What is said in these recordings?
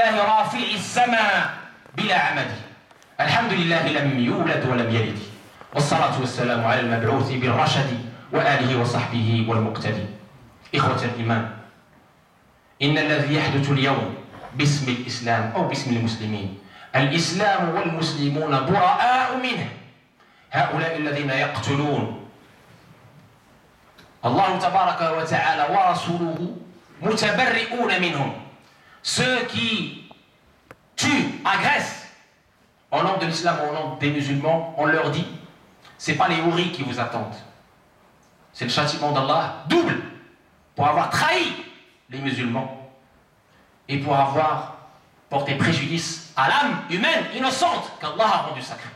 رافع السماء بلا عمد الحمد لله لم يولد ولم يلد والصلاة والسلام على المبعوث بالرشد وآله وصحبه والمقتدي. إخوة الإيمان، إن الذي يحدث اليوم باسم الإسلام أو باسم المسلمين، الإسلام والمسلمون براء منه. هؤلاء الذين يقتلون الله تبارك وتعالى ورسوله متبرئون منهم. Ceux qui tuent, agressent au nom de l'islam ou au nom des musulmans, on leur dit, c'est pas les houris qui vous attendent, c'est le châtiment d'Allah double pour avoir trahi les musulmans et pour avoir porté préjudice à l'âme humaine innocente qu'Allah a rendue sacrée.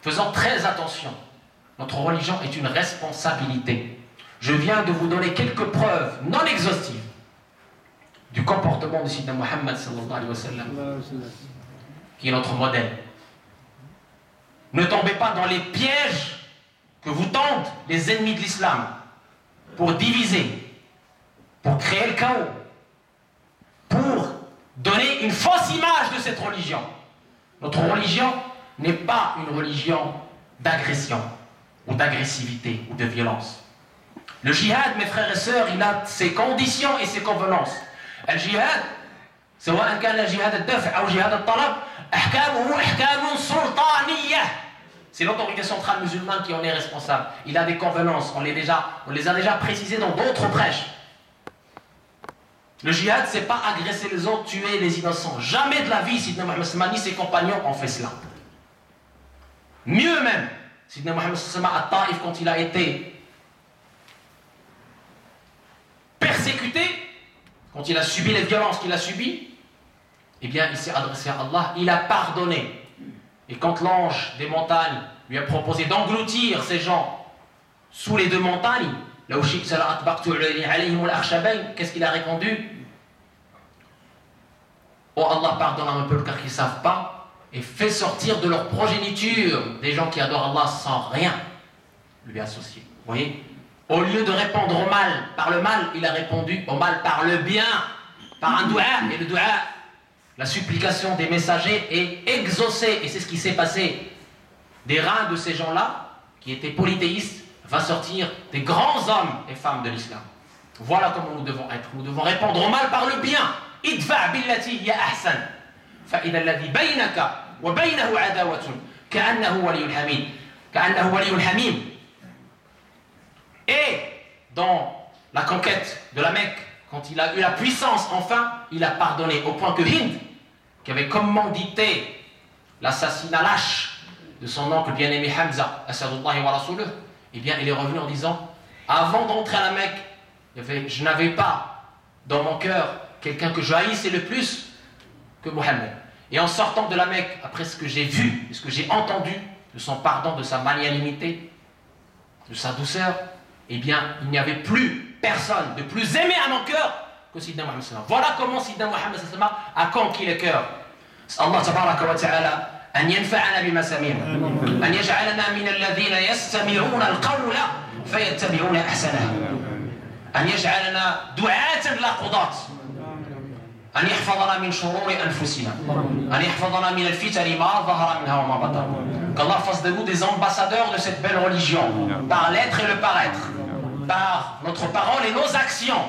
Faisons très attention, notre religion est une responsabilité. Je viens de vous donner quelques preuves non exhaustives du comportement de Sidna Muhammad sallallahu alayhi wa sallam, qui est notre modèle. Ne tombez pas dans les pièges que vous tentent les ennemis de l'islam pour diviser, pour créer le chaos, pour donner une fausse image de cette religion. Notre religion n'est pas une religion d'agression ou d'agressivité ou de violence. Le djihad, mes frères et sœurs, il a ses conditions et ses convenances. الجهاد سواء كان جهاد الدفع أو جهاد الطلب أحكامه أحكام سلطانية. C'est l'autorité centrale musulmane qui en est responsable. Il a des convenances, on les a déjà précisées dans d'autres prêches. Le djihad, c'est pas agresser les autres, tuer les innocents. Jamais de la vie, Sidna Muhammad sallallahu alayhi wa sallam ni ses compagnons ont fait cela. Mieux même, Sidna Muhammad sallallahu alayhi wa sallam à Taïf, quand il a été persécuté, quand il a subi les violences qu'il a subies, eh bien, il s'est adressé à Allah, il a pardonné. Et quand l'ange des montagnes lui a proposé d'engloutir ces gens sous les deux montagnes, qu'est-ce qu'il a répondu? Oh Allah, pardonne à un peuple car ils ne savent pas, et fais sortir de leur progéniture des gens qui adorent Allah sans rien lui associer. Vous voyez? Au lieu de répondre au mal par le mal, il a répondu au mal par le bien, par un doua. Et le doua, la supplication des messagers est exaucée. Et c'est ce qui s'est passé. Des reins de ces gens-là, qui étaient polythéistes, va sortir des grands hommes et femmes de l'islam. Voilà comment nous devons être. Nous devons répondre au mal par le bien. Idfa' billati hiya ahsan. Fa'idha alladhi baynaka wa baynahu adawatun ka'annahu waliyyun hamim. Ka'annahu waliyyun hamim. Et dans la conquête de la Mecque, quand il a eu la puissance, enfin, il a pardonné au point que Hind, qui avait commandité l'assassinat lâche de son oncle bien-aimé Hamza, Asadullahi wa Rasuluh, eh bien, il est revenu en disant, avant d'entrer à la Mecque, je n'avais pas dans mon cœur quelqu'un que je haïssais le plus que Mohammed. Et en sortant de la Mecque, après ce que j'ai vu, ce que j'ai entendu de son pardon, de sa magnanimité, de sa douceur, eh bien, il n'y avait plus personne de plus aimé à mon cœur que Sidna Muhammad sallallahu alayhi wa sallam. Voilà comment Sidna Muhammad sallallahu alayhi wa sallam a conquis le cœur. Allah tabaraka wa ta'ala أن ينفعنا بما سمعنا أن يجعلنا من الذين يستمعون القول فيتبعون أحسنه أن يجعلنا دعاة لا قضاة أن يحفظنا من شرور أنفسنا أن يحفظنا من الفتن ما ظهر منها وما بطن. Qu'Allah fasse de nous des ambassadeurs de cette belle religion par l'être et le paraître, par notre parole et nos actions.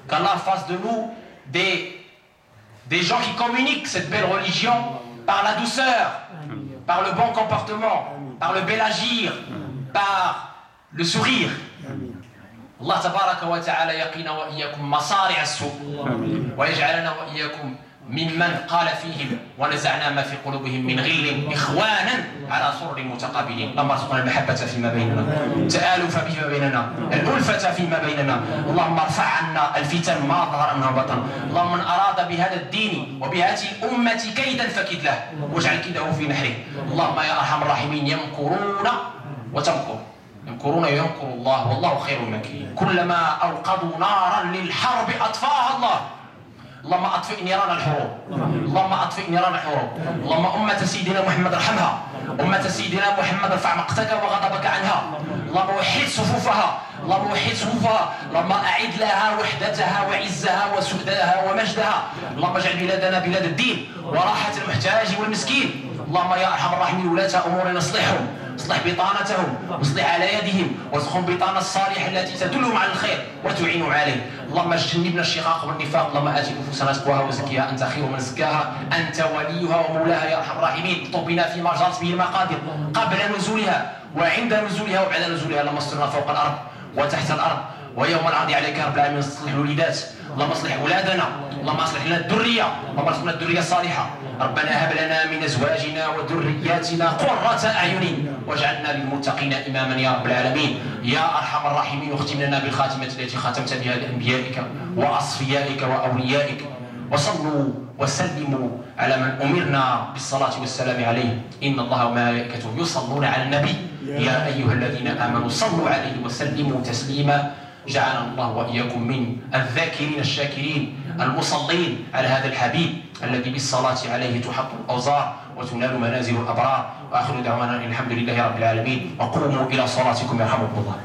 Qu'Allah fasse de nous des gens qui communiquent cette belle religion par la douceur, par le bon comportement, par le bel agir, par le sourire. Allah tabaraka wa ta'ala yaqina wa iyyakum masari' as-su' wa yaj'alana wa iyyakum ممن قال فيهم ونزعنا ما في قلوبهم من غل إخوانا على سرر متقابلين. اللهم ارزقنا المحبة فيما بيننا، التآلف فيما بيننا، الألفة فيما بيننا. اللهم ارفع عنا الفتن ما ظهر منها وبطن. اللهم من أراد بهذا الدين وبهذه الأمة كيدا فكد له واجعل كيده في نحره. اللهم يا أرحم الراحمين يمكرون وتمكر، يمكرون ويمكر الله والله خير الماكرين. كلما أوقدوا نارا للحرب أطفاها الله. اللهم أطفئ نيران الحروب، اللهم أطفئ نيران الحروب. اللهم أمة سيدنا محمد ارحمها، أمة سيدنا محمد ارفع مقتك وغضبك عنها. اللهم وحد صفوفها، اللهم وحد صفوفها، اللهم أعد لها وحدتها وعزها وسؤدها ومجدها. اللهم اجعل بلادنا بلاد الدين وراحة المحتاج والمسكين. اللهم يا أرحم الراحمين ولاة أمورنا اصلحهم، اصلح بطانتهم واصلح على يدهم وارزقهم بطانة الصالحة التي تدلهم على الخير وتعينهم عليه. اللهم جنبنا الشقاق والنفاق. اللهم آت نفوسنا تقواها وزكيها أنت خير من زكاها، أنت وليها ومولاها يا أرحم الراحمين. اطلب بنا فيما جرت به المقادير قبل نزولها وعند نزولها وبعد نزولها. اللهم استرنا فوق الأرض وتحت الأرض ويوم العرض عليك رب العالمين. اصلح الوليدات، اللهم اصلح اولادنا، اللهم اصلح لنا الذريه، اللهم ارزقنا الذريه الصالحه. ربنا هب لنا من ازواجنا وذرياتنا قرة اعين واجعلنا للمتقين اماما يا رب العالمين. يا ارحم الراحمين واختم لنا بالخاتمه التي ختمت بها لانبيائك واصفيائك واوليائك. وصلوا وسلموا على من امرنا بالصلاه والسلام عليه. ان الله وملائكته يصلون على النبي يا ايها الذين امنوا صلوا عليه وسلموا تسليما. جعلنا الله وإياكم من الذاكرين الشاكرين المصلين على هذا الحبيب الذي بالصلاة عليه تحط الأوزار وتنال منازل الأبرار. وآخر دعوانا الحمد لله رب العالمين وقوموا إلى صلاتكم يرحمكم الله.